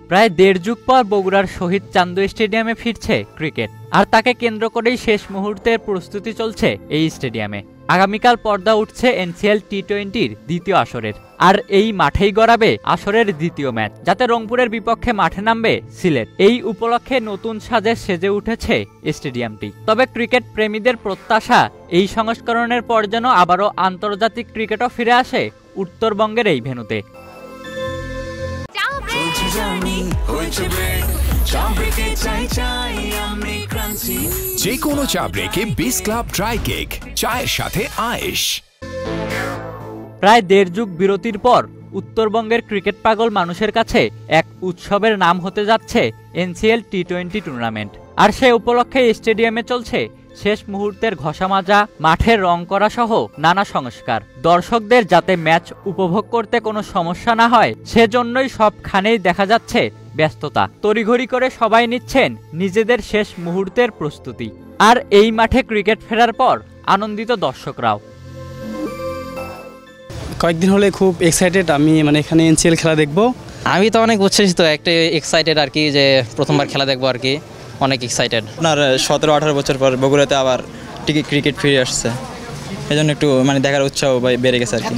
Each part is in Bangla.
প্রায় দেড় যুগ পর বগুড়ার শহীদ চান্দু স্টেডিয়ামে ফিরছে ক্রিকেট, আর তাকে কেন্দ্র করেই শেষ মুহূর্তের প্রস্তুতি চলছে এই স্টেডিয়ামে। আগামীকাল পর্দা উঠছে এনসিএল টি-20-র দ্বিতীয় আসরের, আর এই মাঠেই গড়াবে আসরের দ্বিতীয় ম্যাচ, যাতে রংপুরের বিপক্ষে মাঠে নামবে সিলেট। এই উপলক্ষে নতুন সাজে সেজে উঠেছে স্টেডিয়ামটি। তবে ক্রিকেট প্রেমীদের প্রত্যাশা, এই সংস্করণের পর যেন আবারও আন্তর্জাতিক ক্রিকেটও ফিরে আসে উত্তরবঙ্গের এই ভেন্যুতে। যে কোনো চা ব্রেকে বিস ক্লাব ড্রাই কেক, চায়ের সাথে আয়েশ। প্রায় দেড় যুগ বিরতির পর উত্তরবঙ্গের ক্রিকেট পাগল মানুষের কাছে এক উৎসবের নাম হতে যাচ্ছে এনসিএল টি-20 টুর্নামেন্ট। আর সে উপলক্ষে স্টেডিয়ামে চলছে শেষ মুহূর্তের ঘষা মাজা, মাঠের রং করা সহ নানা সংস্কার। দর্শকদের যাতে ম্যাচ উপভোগ করতে কোনো সমস্যা না হয়, সেজন্যই সবখানেই দেখা যাচ্ছে ব্যস্ততা। তড়িঘড়ি করে সবাই নিচ্ছেন নিজেদের শেষ মুহূর্তের প্রস্তুতি। আর এই মাঠে ক্রিকেট ফেরার পর আনন্দিত দর্শকরাও। কয়েকদিন হলে খুব এক্সাইটেড আমি, এখানে এনসিএল খেলা দেখব। আমি তো অনেক উচ্ছ্বসিত, একটা এক্সাইটেড আর কি, যে প্রথমবার খেলা দেখবো আর কি, অনেক এক্সাইটেড। আপনার 17-18 বছর পর বগুড়াতে আবার ক্রিকেট ফিরে আসছে, এই জন্য একটু দেখার উৎসাহ বেড়ে গেছে আর কি।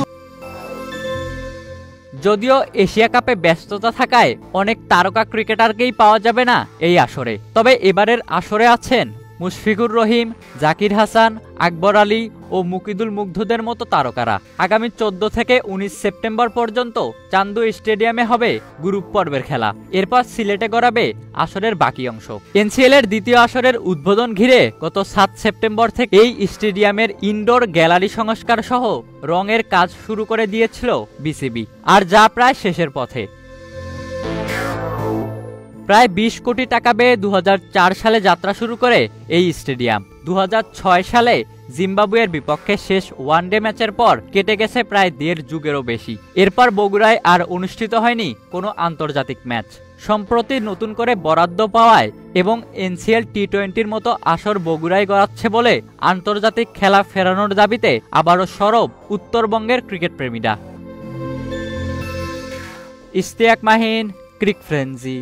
যদিও এশিয়া কাপে ব্যস্ততা থাকায় অনেক তারকা ক্রিকেটারকেই পাওয়া যাবে না এই আসরে, তবে এবারের আসরে আছেন মুশফিকুর রহিম, জাকির হাসান, আকবর আলী ও মুকিদুল মুগ্ধদের মতো তারকারা। আগামী 14 থেকে 19 সেপ্টেম্বর পর্যন্ত চান্দু স্টেডিয়ামে হবে গ্রুপ পর্বের খেলা, এরপর সিলেটে গড়াবে আসরের বাকি অংশ। এনসিএল এর দ্বিতীয় আসরের উদ্বোধন ঘিরে গত 7 সেপ্টেম্বর থেকে এই স্টেডিয়ামের ইনডোর গ্যালারি সংস্কার সহ রঙের কাজ শুরু করে দিয়েছিল বিসিবি, আর যা প্রায় শেষের পথে। প্রায় 20 কোটি টাকা ব্যয়ে 2004 সালে যাত্রা শুরু করে এই স্টেডিয়াম। 2006 সালে জিম্বাবুয়ের বিপক্ষে শেষ ওয়ানডে ম্যাচের পর কেটে গেছে প্রায় দেড় যুগেরও বেশি। এরপর বগুড়ায় আর অনুষ্ঠিত হয়নি কোনো আন্তর্জাতিক ম্যাচ। সম্প্রতি নতুন করে বরাদ্দ পাওয়ায় এবং এনসিএল টি-20-র মতো আসর বগুড়ায় গড়াচ্ছে বলে আন্তর্জাতিক খেলা ফেরানোর দাবিতে আবারও সরব উত্তরবঙ্গের ক্রিকেট প্রেমীরা। ইশতিয়াক মাহিন, ক্রিক ফ্রেন্জি।